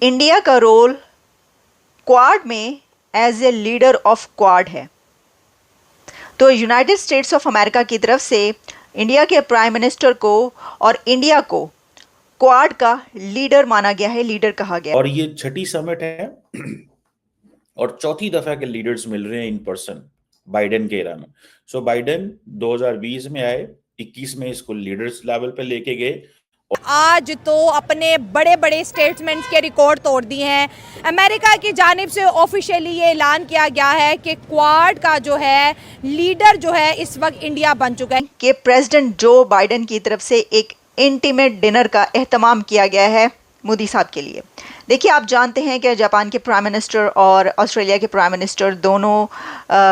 India का role quad में as a leader of quad है। तो यूनाइटेड स्टेट्स ऑफ अमेरिका की तरफ से इंडिया के प्राइम मिनिस्टर को और इंडिया को क्वाड का लीडर माना गया है, लीडर कहा गया है। और ये छठी समिट है और चौथी दफा के लीडर्स मिल रहे हैं इन पर्सन बाइडेन के एरा में। सो बाइडेन 2020 में आए, 21 में इसको लीडर्स लेवल पे लेके गए। आज तो अपने बड़े बड़े स्टेटमेंट्स के रिकॉर्ड तोड़ दिए हैं। अमेरिका की जानिब से ऑफिशियली ये ऐलान किया गया है कि क्वाड का जो है लीडर जो है इस वक्त इंडिया बन चुका है। कि प्रेसिडेंट जो बाइडेन की तरफ से एक इंटीमेट डिनर का एहतमाम किया गया है मोदी साहब के लिए। देखिए, आप जानते हैं कि जापान के प्राइम मिनिस्टर और ऑस्ट्रेलिया के प्राइम मिनिस्टर दोनों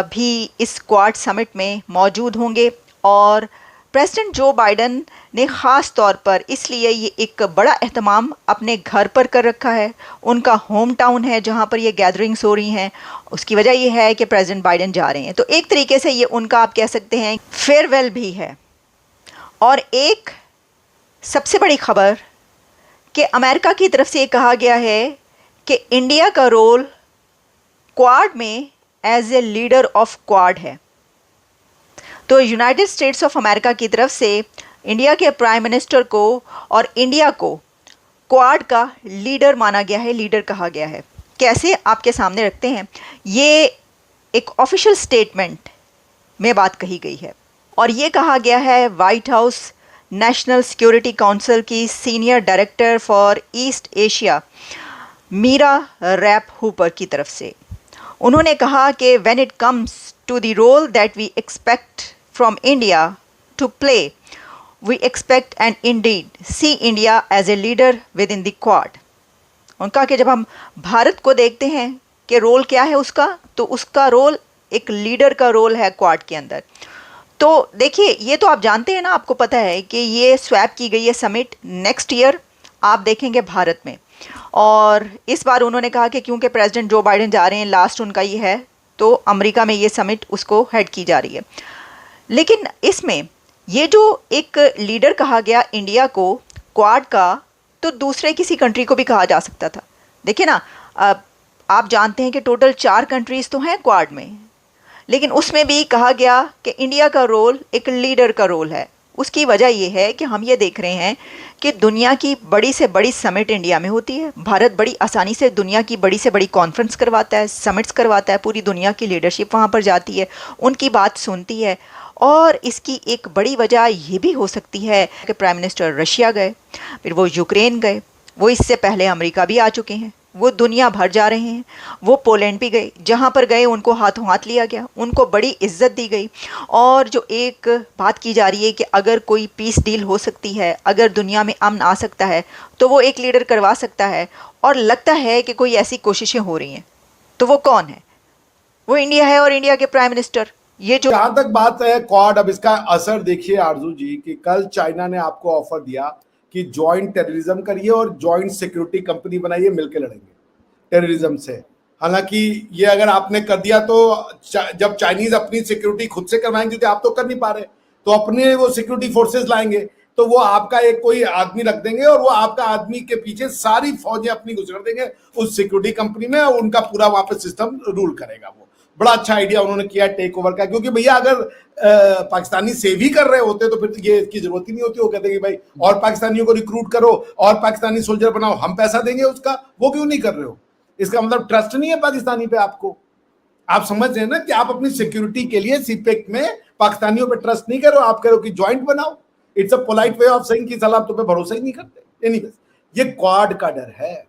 भी इस क्वाड समिट में मौजूद होंगे और प्रेसिडेंट जो बाइडेन ने ख़ास तौर पर इसलिए ये एक बड़ा एहतमाम अपने घर पर कर रखा है। उनका होम टाउन है जहाँ पर ये गैदरिंग्स हो रही हैं। उसकी वजह ये है कि प्रेसिडेंट बाइडेन जा रहे हैं, तो एक तरीके से ये उनका आप कह सकते हैं फेयरवेल भी है। और एक सबसे बड़ी खबर कि अमेरिका की तरफ से ये कहा गया है कि इंडिया का रोल क्वाड में as a leader of quad है। तो यूनाइटेड स्टेट्स ऑफ अमेरिका की तरफ से इंडिया के प्राइम मिनिस्टर को और इंडिया को क्वाड का लीडर माना गया है, लीडर कहा गया है। कैसे, आपके सामने रखते हैं। ये एक ऑफिशियल स्टेटमेंट में बात कही गई है और ये कहा गया है White House National Security Council की senior director for East Asia Mira Rapp Hooper की तरफ से। उन्होंने कहा कि when it comes to the role that we expect from India to play, we expect and indeed see India as a leader within the Quad। उनका कि जब हम भारत को देखते हैं कि रोल क्या है उसका, तो उसका रोल एक लीडर का रोल है क्वाड के अंदर। तो देखिए, ये तो आप जानते हैं ना, आपको पता है कि ये स्वैप की गई है समिट नेक्स्ट ईयर आप देखेंगे भारत में। और इस बार उन्होंने कहा कि क्योंकि प्रेसिडेंट जो बाइडेन जा रहे हैं, लास्ट उनका ये है, तो अमेरिका में ये समिट उसको हेड की जा रही है। लेकिन इसमें ये जो एक लीडर कहा गया इंडिया को क्वाड का, तो दूसरे किसी कंट्री को भी कहा जा सकता था। देखिए ना, आप जानते हैं कि टोटल 4 कंट्रीज़ तो हैं क्वाड में, लेकिन उसमें भी कहा गया कि इंडिया का रोल एक लीडर का रोल है। उसकी वजह यह है कि हम ये देख रहे हैं कि दुनिया की बड़ी से बड़ी समिट इंडिया में होती है। भारत बड़ी आसानी से दुनिया की बड़ी से बड़ी कॉन्फ्रेंस करवाता है, समिट्स करवाता है, पूरी दुनिया की लीडरशिप वहाँ पर जाती है, उनकी बात सुनती है। और इसकी एक बड़ी वजह ये भी हो सकती है कि प्राइम मिनिस्टर रशिया गए, फिर वो यूक्रेन गए, वो इससे पहले अमेरिका भी आ चुके हैं, वो दुनिया भर जा रहे हैं, वो पोलैंड भी गए, जहाँ पर गए उनको हाथों हाथ लिया गया, उनको बड़ी इज्जत दी गई। और जो एक बात की जा रही है कि अगर कोई पीस डील हो सकती है, अगर दुनिया में अमन आ सकता है, तो वो एक लीडर करवा सकता है। और लगता है कि कोई ऐसी कोशिशें हो रही हैं। तो वो कौन है? वो इंडिया है और इंडिया के प्राइम मिनिस्टर। ये जो जहां तक बात है क्वाड, अब इसका असर देखिए आरजू जी, कि कल चाइना ने आपको ऑफर दिया कि ज्वाइंट टेररिज्म करिए और ज्वाइंट सिक्योरिटी कंपनी बनाइए, मिलकर लड़ेंगे टेररिज्म से। हालांकि ये अगर आपने कर दिया तो जब चाइनीज अपनी सिक्योरिटी खुद से करवाएंगे, तो आप तो कर नहीं पा रहे, तो अपने वो सिक्योरिटी फोर्सेस लाएंगे, तो वो आपका एक कोई आदमी रख देंगे और वो आपका आदमी के पीछे सारी फौजें अपनी गुजर देंगे उस सिक्योरिटी कंपनी में, और उनका पूरा वापस सिस्टम रूल करेगा। वो बड़ा अच्छा आइडिया उन्होंने किया टेक ओवर का, क्योंकि भैया अगर पाकिस्तानी सेव ही कर रहे होते तो फिर ये इसकी जरूरत ही नहीं होती। वो कहते कि भाई और पाकिस्तानियों को रिक्रूट करो और पाकिस्तानी सोल्जर बनाओ, हम पैसा देंगे उसका, वो क्यों नहीं कर रहे हो? इसका मतलब ट्रस्ट नहीं है पाकिस्तानी पे आपको। आप समझ रहे हैं ना कि आप अपनी सिक्योरिटी के लिए सीपेक में पाकिस्तानियों पे ट्रस्ट नहीं करो, आप करो कि ज्वाइंट बनाओ। It's a polite way of saying कि साला आप तो पे भरोसा ही नहीं करते। एनीवेज, ये क्वाड का डर है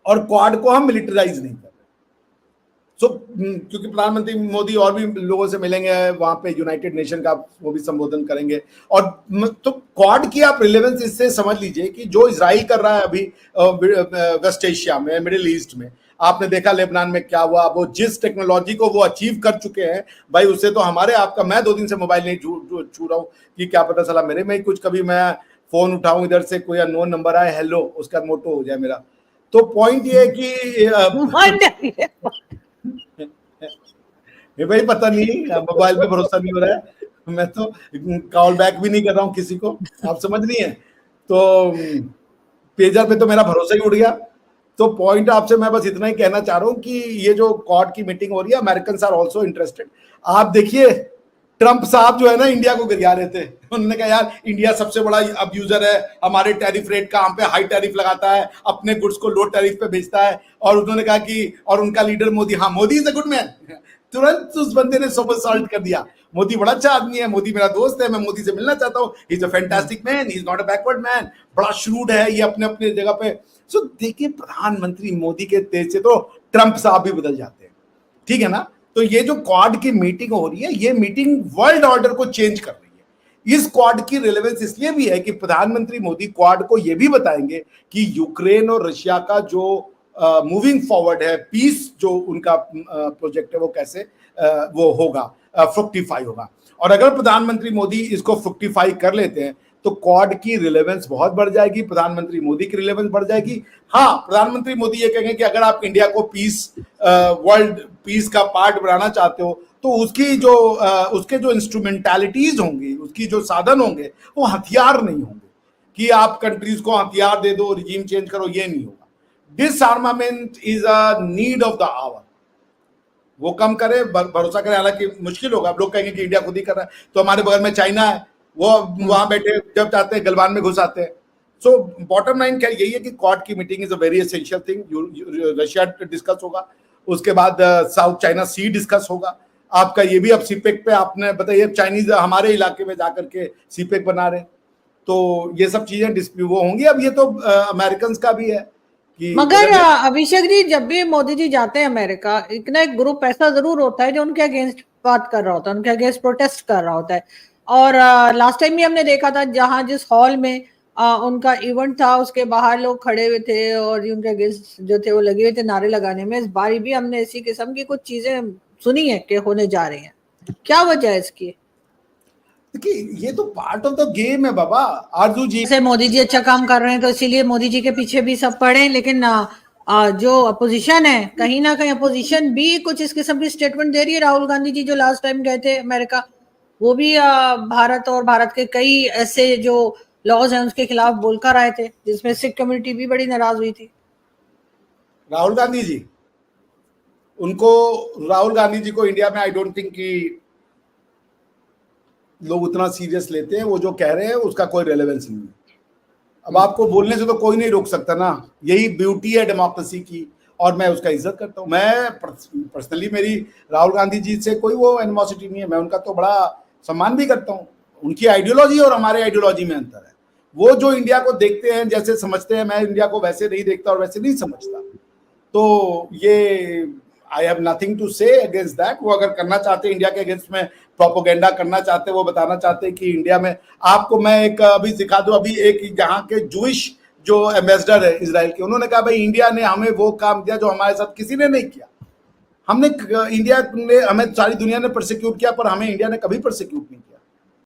और क्वाड को हम मिलिटराइज नहीं कर। क्योंकि प्रधानमंत्री मोदी और भी लोगों से मिलेंगे वहां पे, यूनाइटेड नेशन का वो भी संबोधन करेंगे। और तो क्वाड की आप रिलेवेंस इससे समझ लीजिए कि जो इजराइल कर रहा है अभी वेस्ट एशिया में, मिडिल ईस्ट में, आपने देखा लेबनान में क्या हुआ, वो जिस टेक्नोलॉजी को वो अचीव कर चुके हैं भाई, उससे तो हमारे आपका, मैं 2 दिन से मोबाइल नहीं छू रहा हूँ कि क्या पता चला मेरे में ही कुछ, कभी मैं फोन उठाऊं इधर से कोई अननोन नंबर आए, हेलो, उसका मोटो हो जाए मेरा। तो पॉइंट ये है कि भाई पता नहीं, मोबाइल पे भरोसा नहीं हो रहा है, मैं तो कॉल बैक भी नहीं कर रहा हूँ किसी को, आप समझ नहीं है। पेजर पे तो मेरा भरोसा ही उड़ गया। तो पॉइंट आपसे मैं बस इतना ही कहना चाह रहा हूं कि ये जो क्वाड की मीटिंग हो रही है, अमेरिकन आर ऑल्सो इंटरेस्टेड। आप देखिए ट्रंप साहब जो है ना इंडिया को गिरा रहे थे, उन्होंने कहा यार इंडिया सबसे बड़ा अब्यूजर है, हमारे टैरिफ रेट का हम पे हाई टैरिफ लगाता है, अपने गुड्स को लो टैरिफ पे बेचता है। और उन्होंने कहा कि और उनका लीडर मोदी, हाँ Modi is a good man, तुरंत उस बंदे ने सोमरसॉल्ट कर दिया, मोदी बड़ा अच्छा आदमी है, मोदी मेरा दोस्त है, मैं मोदी से मिलना चाहता हूँ, he is a fantastic man, he is not a backward man, बड़ा श्रूड है ये अपने अपने जगह पे। सो देखिए प्रधानमंत्री मोदी के तेज से तो ट्रंप साहब भी बदल जाते हैं, ठीक है ना। तो ये जो क्वाड की मीटिंग हो रही है, ये मीटिंग वर्ल्ड ऑर्डर को चेंज कर रही है। इस क्वाड की रिलेवेंस इसलिए भी है कि प्रधानमंत्री मोदी क्वाड को ये भी बताएंगे कि यूक्रेन और रशिया का जो मूविंग फॉरवर्ड है, पीस जो उनका प्रोजेक्ट है वो कैसे वो होगा, फ्रुक्टिफाई होगा। और अगर प्रधानमंत्री मोदी इसको फ्रुक्टिफाई कर लेते हैं तो क्वाड की रिलेवेंस बहुत बढ़ जाएगी, प्रधानमंत्री मोदी की रिलेवेंस बढ़ जाएगी। हाँ, प्रधानमंत्री मोदी ये कहेंगे कि अगर आप इंडिया को पीस वर्ल्ड पीस का पार्ट बनाना चाहते हो तो उसकी जो उसके जो इंस्ट्रूमेंटालिटीज होंगी, उसकी जो साधन होंगे वो हथियार नहीं होंगे कि आप कंट्रीज को हथियार दे दो, रिजीम चेंज करो, ये नहीं होगा। Disarmament is a need of the hour, वो कम करे, भरोसा करे, हालांकि मुश्किल होगा। लोग कहेंगे कि इंडिया खुद ही कर रहा है, तो हमारे बगल में चाइना है, वो वहां बैठे जब चाहते हैं गलवान में घुस आते हैं। सो बॉटम लाइन क्या यही है कि क्वाड की meeting is a very essential thing. Russia discuss होगा, उसके बाद साउथ चाइना सी डिस्कस होगा, आपका ये भी अब सीपेक पे आपने बताइए, चाइनीज हमारे इलाके में जाकर के सीपेक बना रहे हैं, तो ये सब चीजें वो होंगी। अब ये तो अमेरिकन का भी है कि मगर अभिषेक जी, जब भी मोदी जी जाते हैं अमेरिका, एक ना एक ग्रुप ऐसा जरूर होता है जो उनके अगेंस्ट बात कर रहा होता है, उनके अगेंस्ट प्रोटेस्ट कर रहा होता है। और लास्ट टाइम भी हमने देखा था, जहां जिस हॉल में उनका इवेंट था उसके बाहर लोग खड़े हुए थे और उनके अगेंस्ट जो थे वो लगे हुए थे नारे लगाने में। इस बारी भी हमने इसी किस्म की कुछ चीजें सुनी है कि होने जा रही हैं। क्या वजह है इसकी? देखिए ये तो पार्ट ऑफ द गेम है बाबा। आरजू जी जैसे मोदी जी अच्छा काम कर रहे हैं तो इसीलिए मोदी जी के पीछे भी सब पड़े, लेकिन जो अपोजिशन है, कहीं ना कहीं अपोजिशन भी कुछ इस किस्म की स्टेटमेंट दे रही है। राहुल गांधी जी जो लास्ट टाइम गए थे अमेरिका, वो भी भारत और भारत के कई ऐसे जो लॉज हैं उसके खिलाफ बोलकर आए थे, जिसमें सिख कम्युनिटी भी बड़ी नाराज हुई थी। राहुल गांधी जी, राहुल गांधी जी को इंडिया में आई डोंट थिंक कि लोग उतना सीरियस लेते हैं। वो जो कह रहे हैं उसका कोई रेलेवेंस नहीं है। अब आपको बोलने से तो कोई नहीं रोक सकता ना, यही ब्यूटी है डेमोक्रेसी की, और मैं उसका इज्जत करता हूँ। मैं पर्सनली मेरी राहुल गांधी जी से कोई वो एनिमोसिटी नहीं है, मैं उनका तो बड़ा सम्मान भी करता हूँ। उनकी आइडियोलॉजी और हमारे आइडियोलॉजी में अंतर है। वो जो इंडिया को देखते हैं जैसे समझते हैं, मैं इंडिया को वैसे नहीं देखता और वैसे नहीं समझता। तो ये आई हैव नथिंग टू से अगेंस्ट दैट। वो अगर करना चाहते हैं इंडिया के अगेंस्ट में प्रोपोगेंडा करना चाहते हैं, वो बताना चाहते हैं कि इंडिया में, आपको मैं एक अभी दिखा दूं, अभी एक यहाँ के जूइश जो एम्बेसडर है इजराइल के, उन्होंने कहा भाई इंडिया ने हमें वो काम दिया जो हमारे साथ किसी ने नहीं किया। इंडिया ने हमें, सारी दुनिया ने परसिक्यूट किया पर हमें इंडिया ने कभी परसिक्यूट नहीं किया।